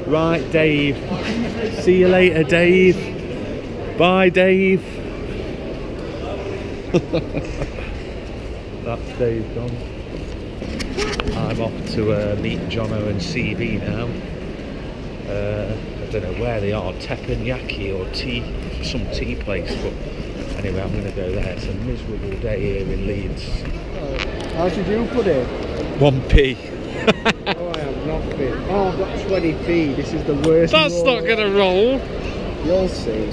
Right, Dave. See you later, Dave. Bye, Dave. That's Dave gone. I'm off to meet Jono and CV now. I don't know where they are, teppanyaki or some tea place, but anyway, I'm going to go there. It's a miserable day here in Leeds. How did you put it? 1p. Oh, I have nothing. Oh, I've got 20p. This is the worst. That's not going to roll. You'll see.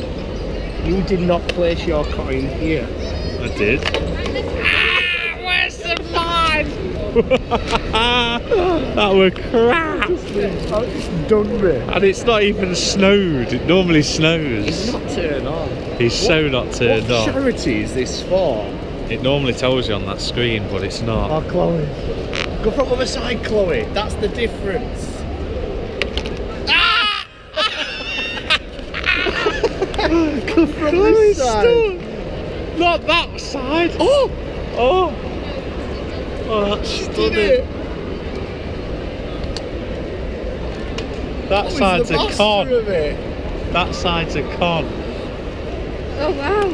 You did not place your coin here. I did. Where's the mine? That were crap. It's done me. And it's not even snowed. It normally snows. It's not turned on. He's so not turned on. What charity is this for? It normally tells you on that screen, but it's not. Oh, Chloe. Go from the other side, Chloe. That's the difference. Go from this side. Not that side. Oh! Oh! Oh, that's stunning. That side's a con. That side's a con. Oh wow!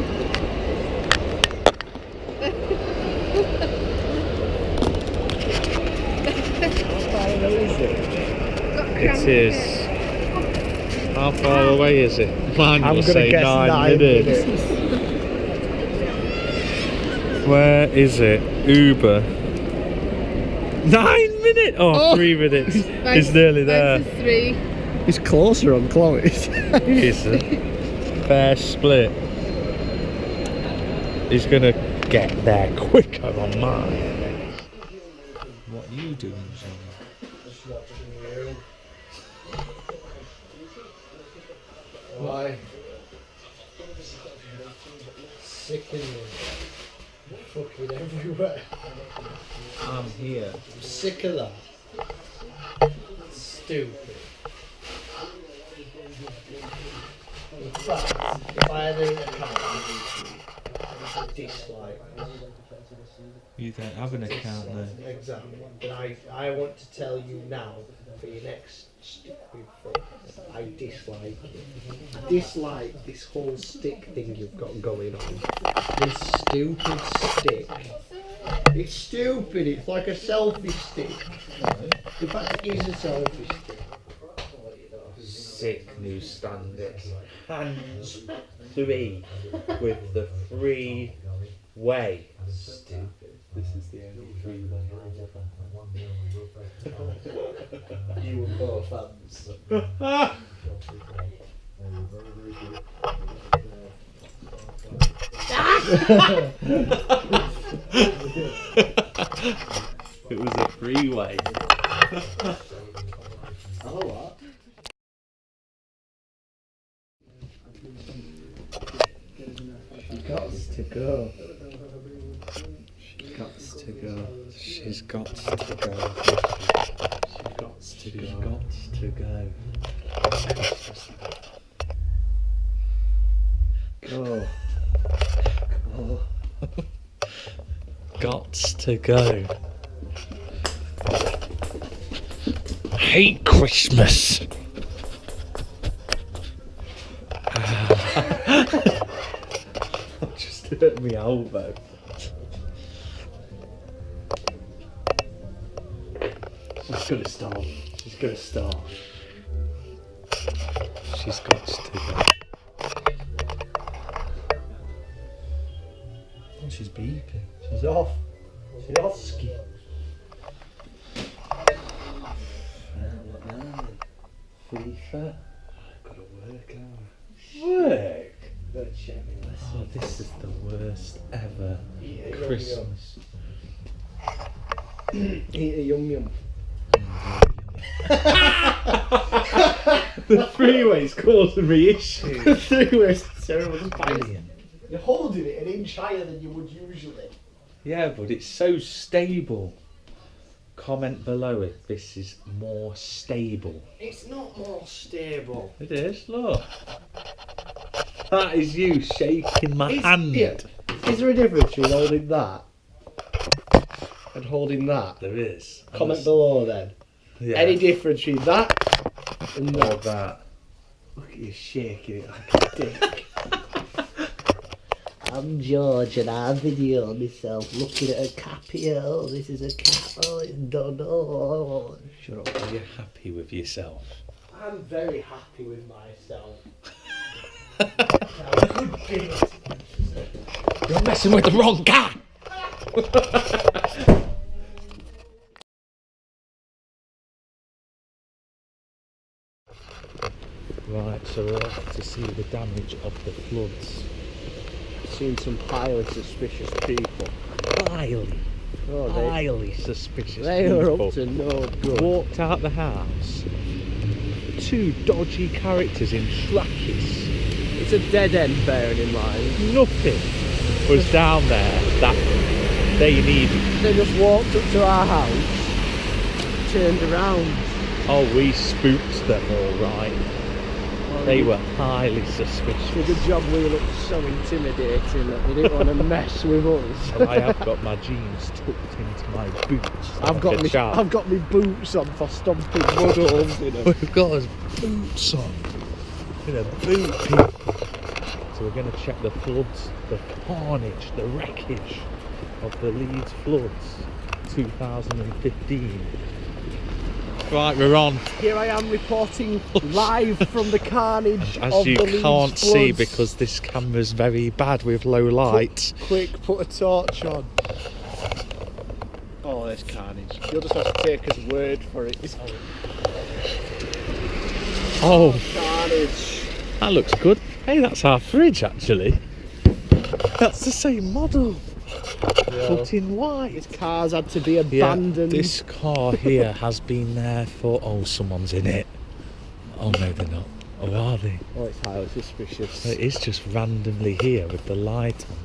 It is. How far away is it? Mine will say 9 minutes. Where is it? Uber. 9 minutes? Oh, 3 minutes. It's nearly there. 3. It's closer on Chloe's. Is it? Fair split. He's gonna get there quicker on mine. What are you doing, Jono? Just watching you. Why? Sickening. Fucking everywhere. I'm here. I'm sick of that. Stupid. In fact, if I had an account on YouTube, I would dislike. You don't have an account then. Exactly. But I want to tell you now, for your next stupid thing, I dislike it. I dislike this whole stick thing you've got going on. This stupid stick. It's stupid, it's like a selfie stick. In fact, it is a selfie stick. Sick new standards. Hands 3 with the freeway. Stupid. This is the only freeway ever. You were both fans. It was a freeway. Oh, what? She got to go. She got to go. She's got to go. She's got to go. Go. Go. Gots to go. I hate Christmas. Just hurt me elbow. She's gonna start. She's gonna start. She's got to go. Oh, she's beeping. She's off. She's off ski. What now? FIFA. I've got to work now. Work? Gotta check me lesson. Oh, this is the worst ever Christmas. Eat a yum yum. The freeway's causing me issues. The freeway's terrible. Just buy it. Brilliant. You're holding it an inch higher than you would usually. Yeah, but it's so stable. Comment below if this is more stable. It's not more stable. It is, look. That is you shaking my hand. Yeah. Is there a difference between holding that and holding that? There is. Comment below then. Yeah. Any difference between that Or that. Look at you shaking it like a dick. I'm George and I video myself looking at a cap here. Oh, this is a cap. Oh, it's done. Oh, shut up. Are you happy with yourself? I'm very happy with myself. You're messing with the wrong guy! Right, so we're off to see the damage of the floods. Seen some highly suspicious people. Highly suspicious They people. were up to no good. Walked out the house. Two dodgy characters in trackies. It's a dead end, bearing in mind. Nothing was down there that they needed. They just walked up to our house, turned around. Oh, we spooked them all right. They were highly suspicious. Did a job. We looked so intimidating that they didn't want to mess with us. Well, I have got my jeans tucked into my boots. I've got me boots on for stomping mud holes in them. We've got us boots on. In a boot, people. So we're going to check the floods, the carnage, the wreckage of the Leeds floods 2015. Right, we're on. Here I am reporting live from the carnage As of you the Leeds can't see floods. because this camera's very bad with low light. Quick, put a torch on. Oh, there's carnage. You'll just have to take his word for it. Oh, Carnage. that looks good. Hey, that's our fridge actually. That's the same model, but in white. His cars had to be Yeah, abandoned. this car here has been there for... Oh, someone's in it. Oh no, they're not. Oh, are they? Oh, it's highly suspicious. It is just randomly here with the light on.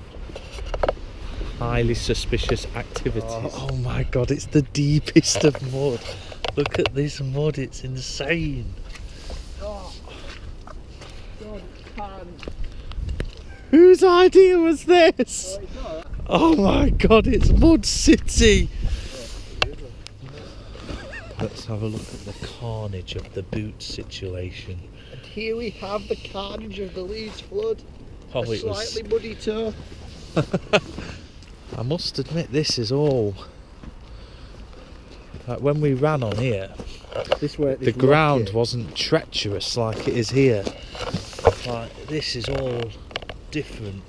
Highly suspicious activities. Oh my god, it's the deepest of mud. Look at this mud, it's insane. Oh, God, carnage. Whose idea was this? Oh, it's all right. Oh my god, it's Mud City! Let's have a look at the carnage of the boot situation. And here we have the carnage of the Leeds flood. Oh, A it was... slightly muddy toe. I must admit, this is all... Like when we ran on here, the ground wasn't treacherous like it is here. Like, this is all different.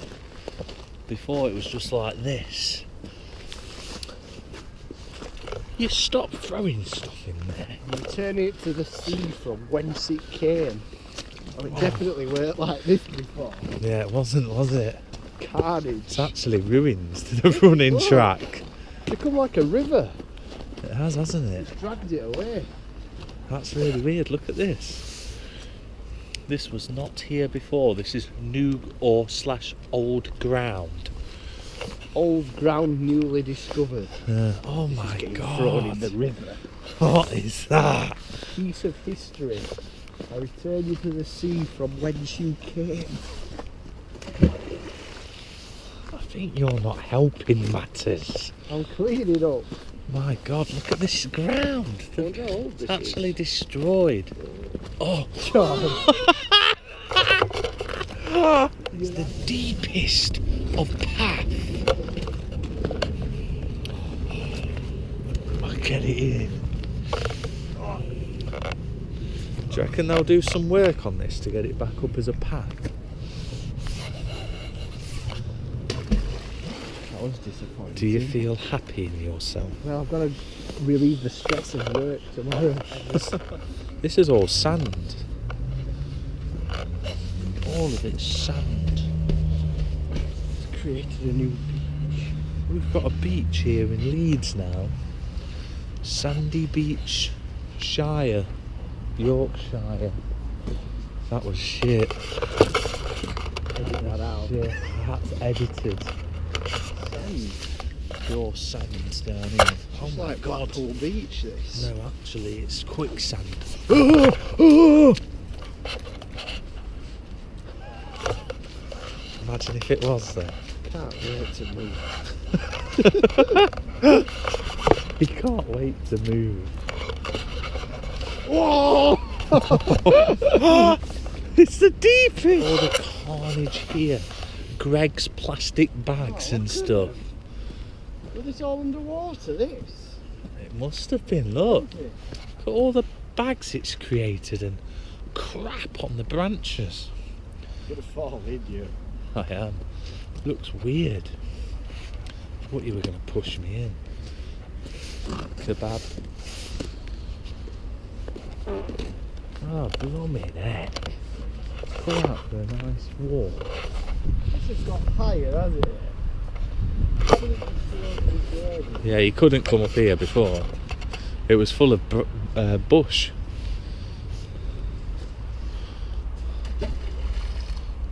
Before it was just like this. You stop throwing stuff in there. You turn it to the sea from whence it came. Oh, it definitely weren't like this before. Yeah, it wasn't, was it? Carnage. It's actually ruined the running Look. track. It's become like a river. It has, hasn't it? It's dragged it away. That's really weird. Look at this. This was not here before. This is new or / old ground. Old ground newly discovered. Oh This is my getting thrown in god. the river. What is that? Piece of history. I return you to the sea from whence you came. I think you're not helping matters. I'm cleaning up. My god, look at this ground. I don't know how old It's this actually is. destroyed. Oh, God. it's the deepest of path. I'll get it in. Do you reckon they'll do some work on this to get it back up as a path? That was disappointing. Do you feel happy in yourself? Well, I've got to relieve the stress of work tomorrow. This is all sand. All of it's sand. It's created a new beach. We've got a beach here in Leeds now. Sandy Beach, Shire, Yorkshire. That was shit. Edit that out. Shit, that's edited. Sand. Pure sand down here. Oh It's my like god. Blackpool Beach, this. No, actually, it's quicksand. Imagine if it was there. Can't wait to move. He can't wait to move. Whoa! It's the deepest! All the carnage here. Greg's plastic bags and stuff. Was this all underwater, this? It must have been, look. Look at all the bags it's created and crap on the branches. You're gonna fall in, you. I am. Looks weird. I thought you were going to push me in. Kebab. Oh, blooming heck. Go out for a nice walk. This has got higher, hasn't it? Yeah, you couldn't come up here before. It was full of bush.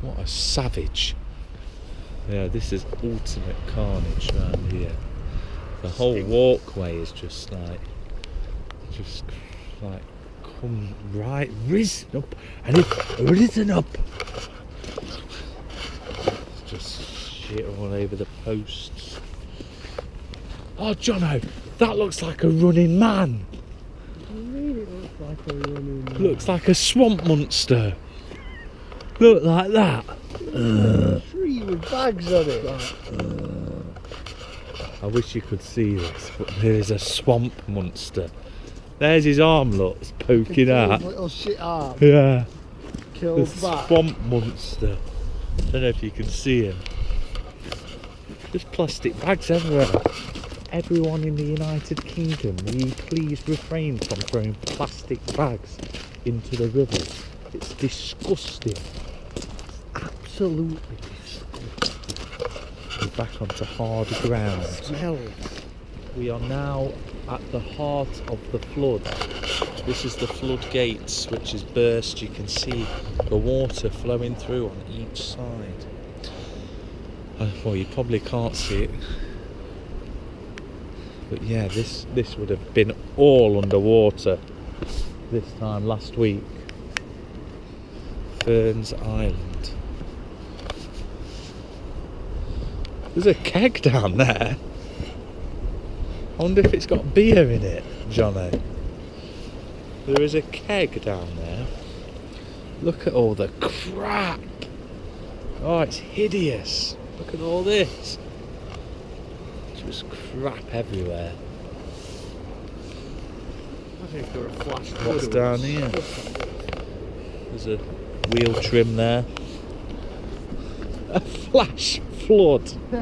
What a savage. Yeah, this is ultimate carnage around here. The whole walkway is just like come right, risen up, and it's risen up. It's just shit all over the posts. Oh, Jono, that looks like a running man. It really looks like a running man. Looks like a swamp monster. Look like that. Tree with bags on it. I wish you could see this, but there is a swamp monster. There's his arm, look, it's poking out. His little shit arm. Yeah. Killed The back. swamp monster. Don't know if you can see him. There's plastic bags everywhere. Everyone in the United Kingdom, will you please refrain from throwing plastic bags into the river? It's disgusting. Absolutely disgusting. We're back onto hard ground. Smells. We are now at the heart of the flood. This is the floodgates which is burst. You can see the water flowing through on each side. Well, you probably can't see it. But yeah, this would have been all underwater this time last week. Ferns Island. There's a keg down there. I wonder if it's got beer in it, Jono. There is a keg down there. Look at all the crap. Oh, it's hideous. Look at all this. Just crap everywhere. I think there are flash. What's down here? There's a wheel trim there. A flash flood. I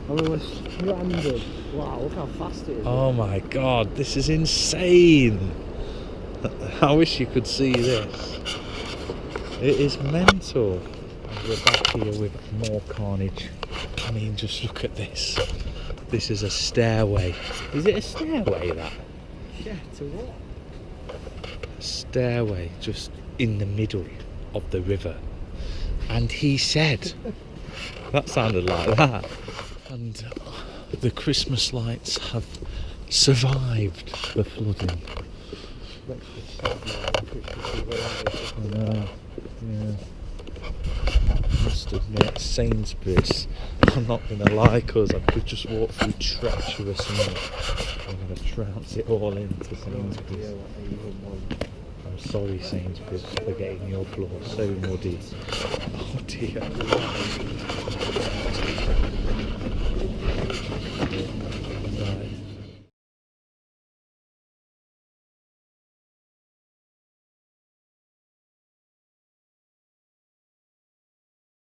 mean, we're stranded. Wow, look how fast it is. Oh my god, this is insane. I wish you could see this. It is mental. And we're back here with more carnage. I mean, just look at this. This is a stairway. Is it a stairway, that? Yeah, to what? A stairway just in the middle of the river. And he said, that sounded like that. And the Christmas lights have survived the flooding. Yeah. Must admit, Sainsbury's, I'm not going to lie, because I could just walk through treacherous mud. I'm going to trounce it all into Sainsbury's. I'm sorry, Sainsbury's, for getting your floor so muddy. Oh dear.